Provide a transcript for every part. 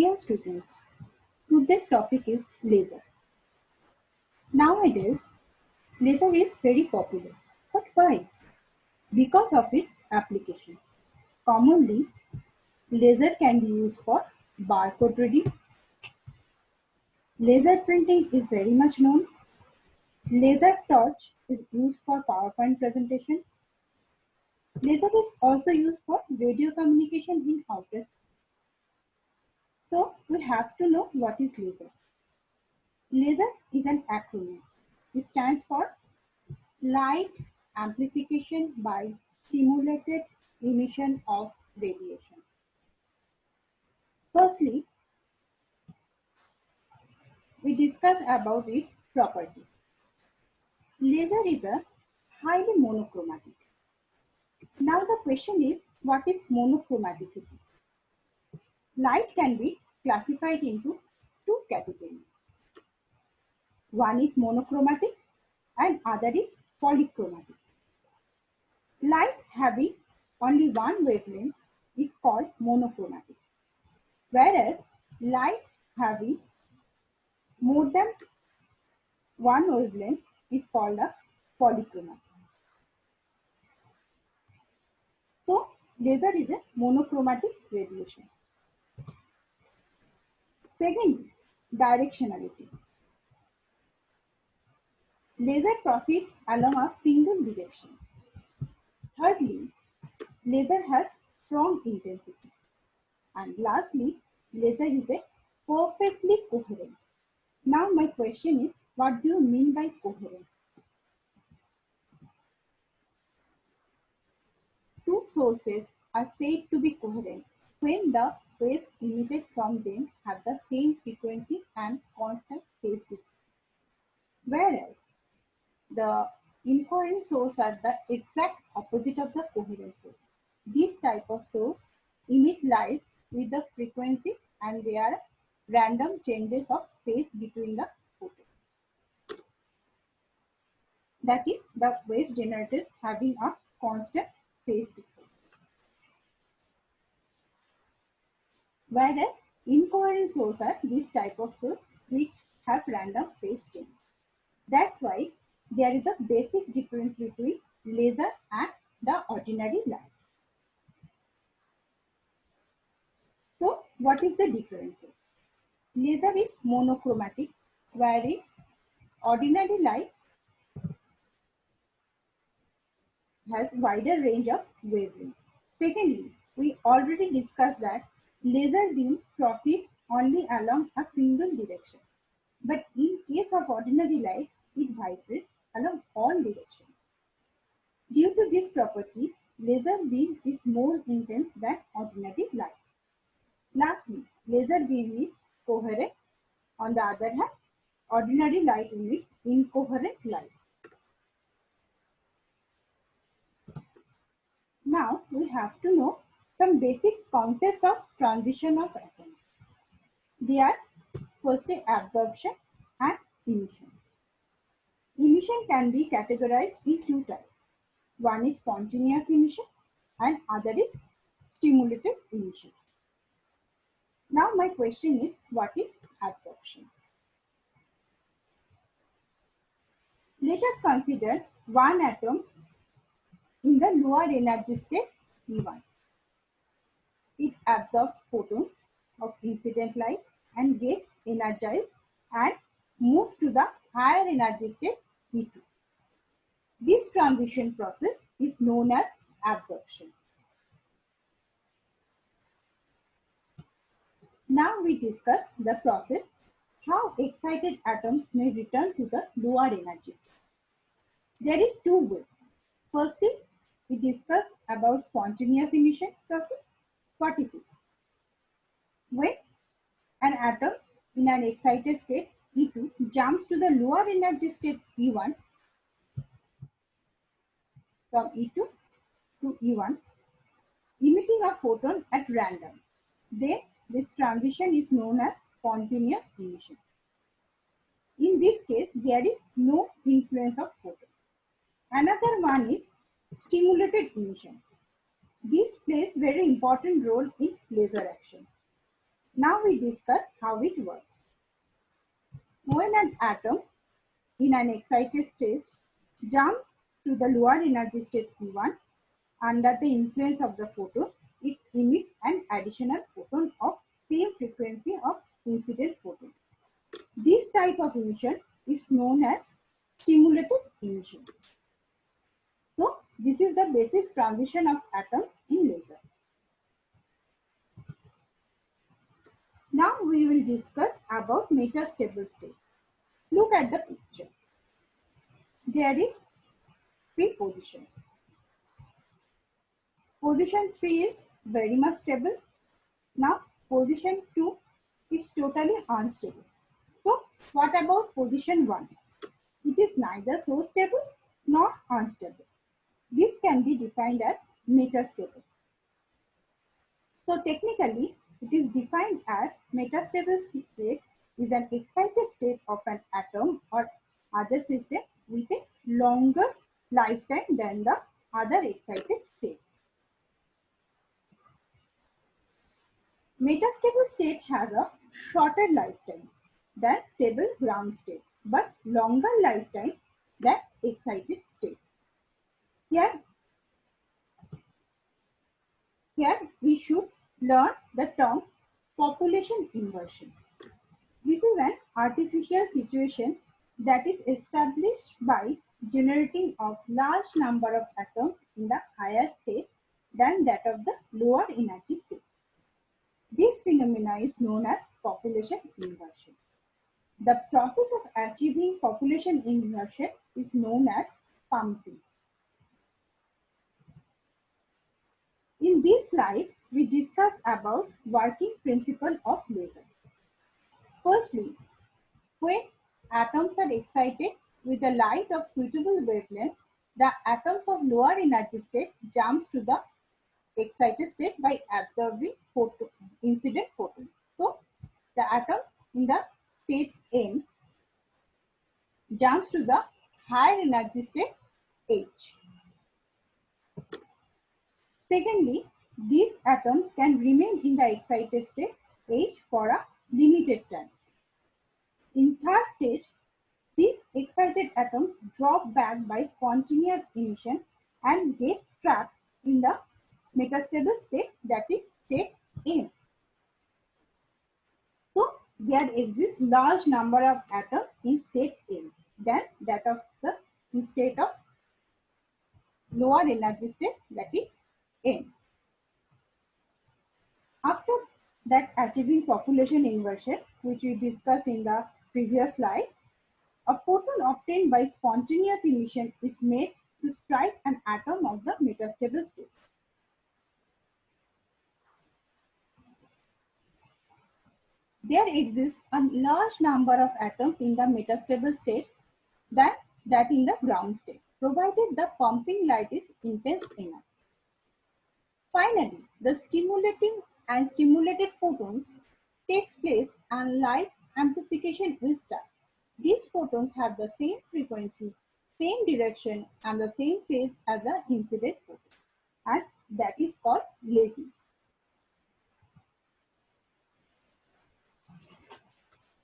Dear students, today's topic is laser. Nowadays, laser is very popular. But why? Because of its application. Commonly, laser can be used for barcode reading. Laser printing is very much known. Laser torch is used for PowerPoint presentation. Laser is also used for radio communication in outer space. So, we have to know what is laser. Laser is an acronym. It stands for Light Amplification by Simulated Emission of Radiation. Firstly, we discuss about its property. Laser is a highly monochromatic. Now the question is, what is monochromaticity? Light can be classified into two categories. One is monochromatic and other is polychromatic. Light having only one wavelength is called monochromatic, whereas light having more than one wavelength is called a polychromatic. So, laser is a monochromatic radiation. Second, directionality. Laser proceeds along a single direction. Thirdly, laser has strong intensity. And lastly, laser is a perfectly coherent. Now my question is, what do you mean by coherent? Two sources are said to be coherent when the waves emitted from them have the same frequency and constant phase difference. Whereas the incoherent sources are the exact opposite of the coherent source. This type of source emit light with the frequency and there are random changes of phase between the photons. That is, the wave generators having a constant phase difference. Whereas incoherent sources are this type of source which have random phase change. That's why there is a basic difference between laser and the ordinary light. So, what is the differences? Laser is monochromatic, whereas ordinary light has wider range of wavelength. Secondly, we already discussed that laser beam proceeds only along a single direction. But in case of ordinary light, it vibrates along all directions. Due to this property, laser beam is more intense than ordinary light. Lastly, laser beam is coherent. On the other hand, ordinary light emits incoherent light. Now we have to know some basic concepts of transition of atoms. They are firstly absorption and emission. Emission can be categorized in two types. One is spontaneous emission and other is stimulated emission. Now my question is, what is absorption? Let us consider one atom in the lower energy state E1. It absorbs photons of incident light and gets energized and moves to the higher energy state E2. This transition process is known as absorption. Now we discuss the process how excited atoms may return to the lower energy state. There is two ways. Firstly, we discuss about spontaneous emission process. What is it? When an atom in an excited state E2 jumps to the lower energy state E1 from E2 to E1, emitting a photon at random. Then this transition is known as spontaneous emission. In this case, there is no influence of photon. Another one is stimulated emission. This plays very important role in laser action. Now we discuss how it works. When an atom in an excited state jumps to the lower energy state E1 under the influence of the photon, it emits an additional photon of same frequency of incident photon. This type of emission is known as stimulated emission. So this is the basic transition of atoms in laser. Now we will discuss about metastable state. Look at the picture. There is three position. Position 3 is very much stable. Now position 2 is totally unstable. So what about position 1? It is neither so stable nor unstable. This can be defined as metastable. So technically, it is defined as metastable state is an excited state of an atom or other system with a longer lifetime than the other excited state. Metastable state has a shorter lifetime than stable ground state, but longer lifetime than excited state. Here we should learn the term population inversion. This is an artificial situation that is established by generating of large number of atoms in the higher state than that of the lower energy state. This phenomena is known as population inversion. The process of achieving population inversion is known as pumping. In this slide, we discuss about working principle of laser. Firstly, when atoms are excited with the light of suitable wavelength, the atoms of lower energy state jumps to the excited state by absorbing incident photon. So, the atom in the state N jumps to the higher energy state H. Secondly, these atoms can remain in the excited state H for a limited time. In third stage, these excited atoms drop back by spontaneous emission and get trapped in the metastable state, that is state M. So there exists large number of atoms in state M than that of the state of lower energy state, that is N. After that, achieving population inversion, which we discussed in the previous slide, a photon obtained by spontaneous emission is made to strike an atom of the metastable state. There exists a large number of atoms in the metastable states than that in the ground state, provided the pumping light is intense enough. Finally, the stimulating and stimulated photons takes place and light amplification will start. These photons have the same frequency, same direction and the same phase as the incident photon, and that is called lasing.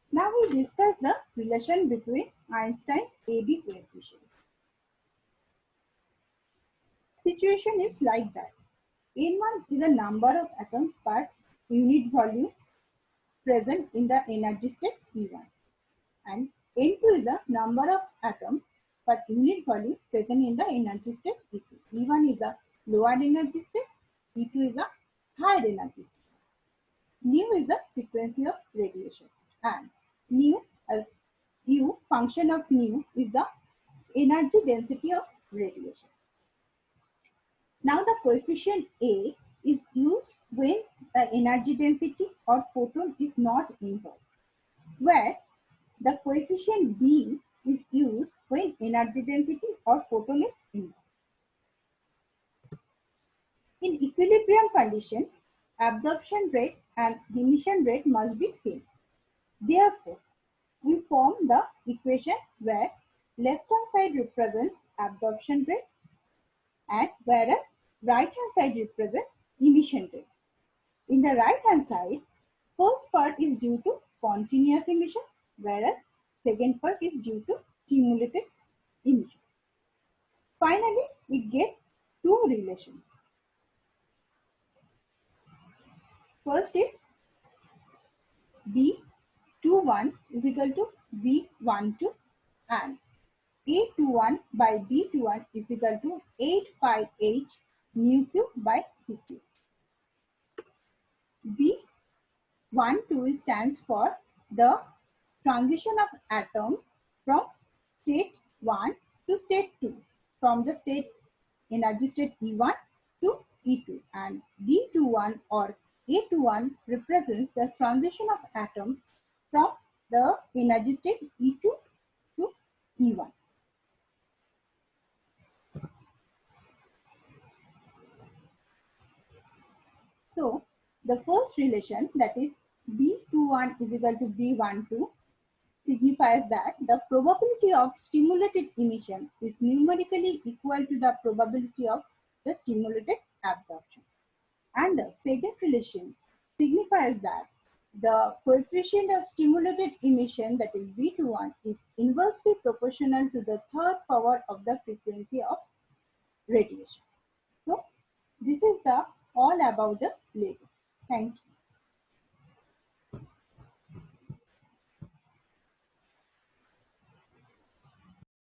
Now we discuss the relation between Einstein's AB coefficient. Situation is like that. N1 is the number of atoms per unit volume present in the energy state E1, and N2 is the number of atoms per unit volume present in the energy state E2. E1 is the lower energy state, E2 is the higher energy state. Nu is the frequency of radiation, and nu U function of nu is the energy density of radiation. Now the coefficient A is used when the energy density or photon is not involved, where the coefficient B is used when energy density or photon is involved. In equilibrium condition, absorption rate and emission rate must be same. Therefore, we form the equation where left hand side represents absorption rate and whereas right hand side represents emission rate. In the right hand side, First part is due to spontaneous emission, whereas second part is due to stimulated emission. Finally, we get two relations. First is B21 is equal to B12 and A21 by B21 is equal to 8 pi h nu q by C Q. B12 stands for the transition of atom from state 1 to state 2, from the state energy state E1 to E2, and D21 or A21 represents the transition of atoms from the energy state E2 to E1. So the first relation, that is B21 is equal to B12, signifies that the probability of stimulated emission is numerically equal to the probability of the stimulated absorption. And the second relation signifies that the coefficient of stimulated emission, that is B21, is inversely proportional to the third power of the frequency of radiation. So this is the all about the laser. Thank you.